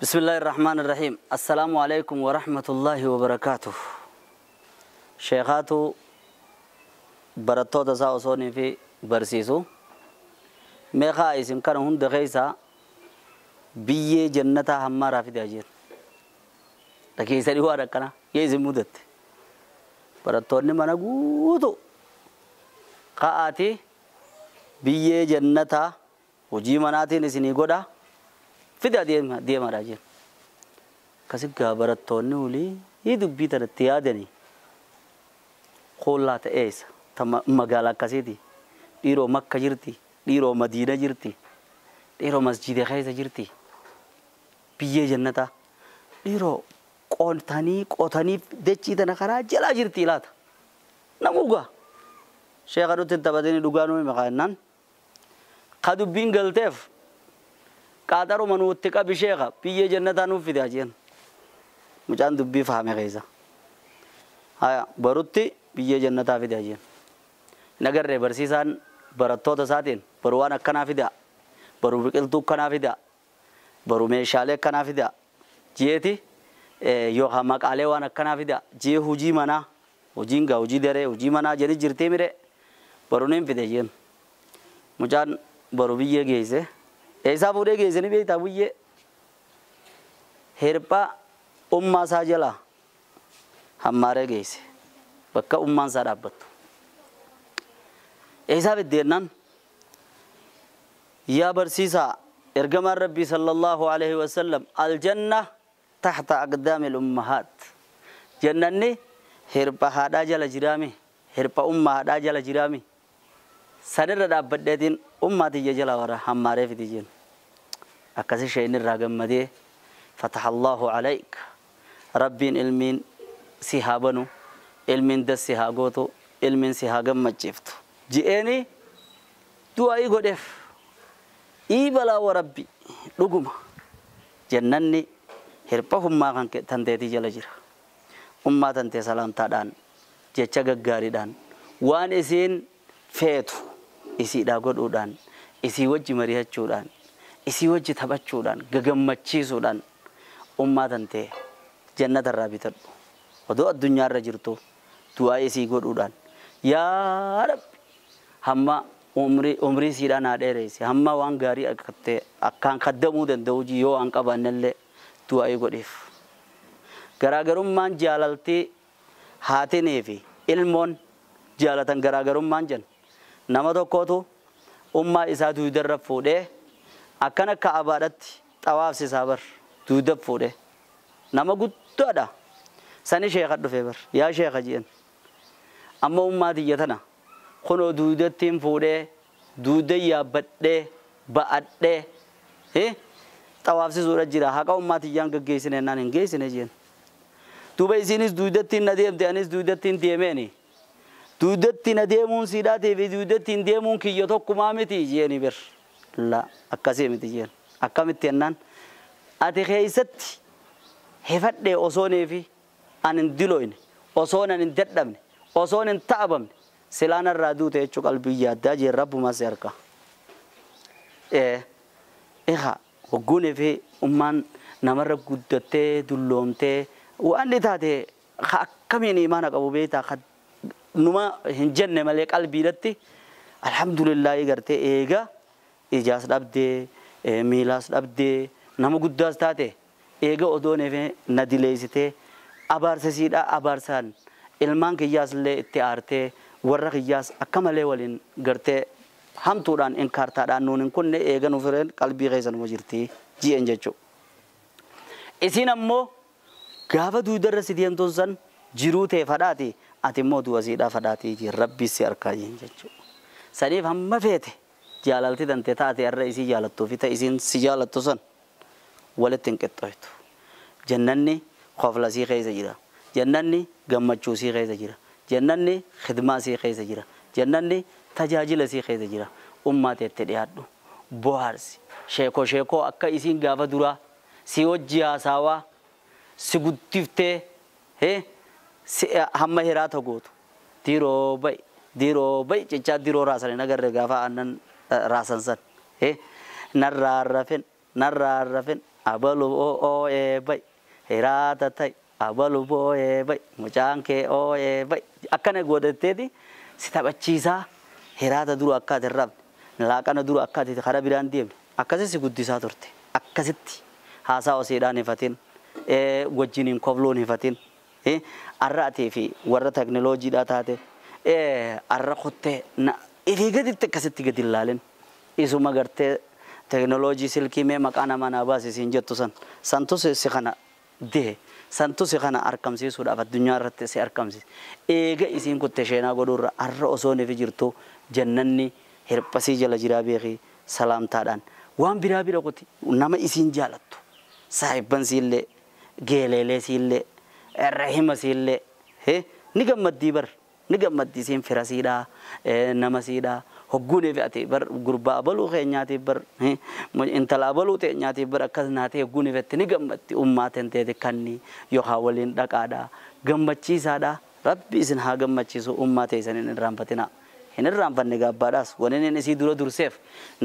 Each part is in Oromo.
بسم الله الرحمن الرحيم السلام عليكم ورحمة الله وبركاته شيخاتو برتو تسا وصوني في برسيسو ميخا اسم كان هند غيسا بيه جنتا همارا في داجير لكي سري هو ركنا يزم مدت برتو نمانا قوتو قاعتي بيه جنتا وجي مناتي نسيني قودا فدا ديما راجين كسب غبرتوني ولي يدبي ترتيادني خولات ايس تم مغالا كسيدي ديرو مكة جرتي ديرو مدينة جرتي ديرو مسجد خيس جرتي بيه جنتا ديرو قوتاني دچي تنخرا جلا جرتي لات نموغا شيخانو تنتبادني دوغانو مخانان خدوبين غلطف قادرو منوتك بشيخة بيه جنتا نوفي داجين مجان دبي فهمي غيزا هايا بروتي بيه جنتا في داجين نگر ري برسيسان برتو تساتين بروان اكنا في دا برو بقلتو كنا في دا برو ميشالي كنا في دا جيتي يو خمك علي وانا كنا في دا جي هجي منا هجينغا هجي دره هجي منا جني جرتي ميري برو نيم في داجين مجان برو بيه غيزة ऐसा पूरे केस नहीं बेटा वो ये हेरपा उम्मा साजला हमारे केस पक्का उम्मा सारा बत्तो ऐसा भी देना या बरसीसा इर्गमार रब्बी सल्लल्लाहु अलैहि वसल्लम अल जन्नह तहत अक़दामिल उम्महात जन्नत ने हेरपा हादा जला जिरामी हेरपा उम्मा हादा जला जिरामी सनर दा बड्डेतिन उम्माती जला वरा हमारे फिदिजन أكاسي شيء نراجم مديه فتح الله عليك ربين علمين سيهابنو علمين دس سيهاغوتو علمين سيهاغم مجفتو جئني دعائي غدف إيبلا وربي لقوما جنني هربهم ما كان تندتي جلجرا أمة تنتي سلام تادان جتشا غاري دان وان إسين فيتو إسي داغود ودان إسي وجه مريها چودان isi wajji taphachuudhaan gagammachiisuudhaan ummatan ta'e jannata irraa bitadhu odoo addunyaa irra jirtu du'aa isii godhuudhaan yaa rabbi hamma umrii siidhaan haa dheereysi hamma waan gaarii akkaan kaddamuu danda'u yoo an qabaannellee du'aa godheef garaagarummaan jaalaltii haatinii fi ilmoon jaalatan garaagarummaan jan nama tokkootu ummaa isaa duudarra fuudhee akkana ka'abaadhaatti xawaafsi sabar duudab fuudhe nama guddaadha sani sheekha dhufe bar yaa sheekha ji'an amma ummaati yatana kunoo duudattiin fuudhee duuda yaabbadhee ba'adhee xawaafsisuudha jira haqa ummaati yaan gaggeessine ennaan hin geessine ji'an duuba isiinis duudattiin na deemte anis duudattiin deemeeni duudattiin adeemuun siidhaatee fi duudattiin deemuun kiyya tokkumaa miti ji'ani bir لا أكاسي متجين أكامتي أنان أتخيست هفت أصوني في أن ندلوين أصون أن نددمن أصون أن تعبمن سلان الرادو تيجو قلبي داجي رب ما سيركا إيه وقولي في أمان نمر قدتة دلومتة وأن تاتي كمين إيمانك أبو بيتا خد نما هنجن ملك قلبي رتي الحمد لله يقرتي إيجا إجازة أبدي ميلاس أبدي نمو قداس تاتي إيجا أدوني في ندليسته أبارسيدا أبارسان إلمان كياس لي اتعارته ورق كياس أكمله ولين قرته هم توران إنكار تادان نون كن إيجا نفرين قلبي غيزن وجرتي جي إنجتشو إسين أمو غافة دودر رسيدين توزن جروته فداتي أتمو دوزيدا فداتي جي ربي سياركا إنجتشو سنيف هم مفيته جالالتي دنتي تاتي الرئيسي جالتو في تأسين سجالتو سن ولتن كتويتو جنني خوف لسي خيزة جرا جنني غمچو سي خيزة جرا جنني خدمة سي خيزة جرا جنني تجاجل سي خيزة جرا أمات اتديادو بوهارسي شيكو أكا إسين غافة دورا سي وجي آساوا سيغتفته هم هراتو غوتو ديرو باي چچا ديرو راسل نگر غافة أنن rasan san narra rafin abalu o e bay hirata tay abalu bo e bay mucaan kee o e bay akkana godhatteeti si taphachiisaa hirata dura akkaati hin rabne laaqana dura akkaati karaa biraan deemne akkasitti si guddisaa turte akkasitti haasaa osiidhaan hifatin wajjiniin kobloon hifatin arraatii fi warra teknooloojiidhaa taate arra kuttee ifii gaditti akkasitti gadi ilaalin isuma gartee teknooloojii silkii mee maqaa namaa naa baasisiin jettu santu si kana dee santu si kana argamsiisuudhaaf addunyaa irratti si argamsiisa eega isiin kutte sheenaa godhuurra arra osoo nefi jirtu jannanni hirphasii jala jiraa beekii salaamtaadhaan waan biraa bira kuti nama isiin jaalattu saahibban siillee geeleelee siillee rahima siillee ni gammaddii bar ni gammaddii siin firasiidhaa nama siidhaa hogguunee fe'ate bar gurbaa abaluu keenyaatiif bar intala abaluu teenyaatiif bar akkas naatee hogguunee fe'ate ni gammatti ummaateen teete kanni yookaan waliin dhaqaadhaa gammachiisaadhaa rabbi isin haa gammachiisu ummaatee isaaniin irraanfatinaa. hin irraanfanne gaabbaadhaas waneen isii dura durseef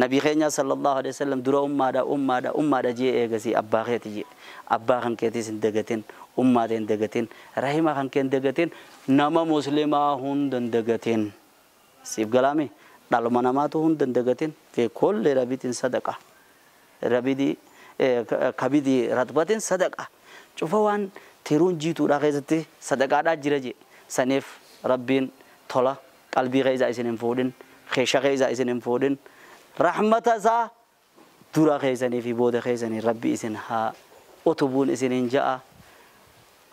nabii keenya sallallahu alaihi wasallam dura ummaadha jee eegasii abbaa keeti jee abbaa kan keetis hin dagatin ummaateen hin dagatin rahima kan kee hin dagatin nama muslimaa hundan dagatin siif galaami dhaluma namaatu hundan dagatin fi kulli rabitin sadaqa rabidi kabidi ratbatin sadaqa cufa waan tiruun jiituudha keessatti sadaqaadhaa jira jee saniif rabbiin tola qalbii keessa isin hin fuudhin keessa keessa isin hin fuudhin rahmata isaa dura keessanii fi booda keessanii rabbi isin haa utubuun isiniin ja'a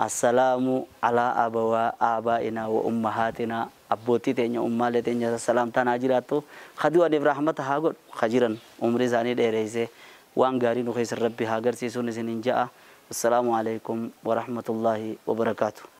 assalaamu alaa abaa'inaa wa ummahaatinaa abbootii teenya ummaalee teenya salaamtaan haa jiraattu kadiwaniif rahmata haa godhu kajiran umrii isaanii dheereessee waan gaarii nu keessa rabbi haa agarsiisuun isiniin ja'a assalaamu alaikum wa rahmatullaahi wa barakaatu.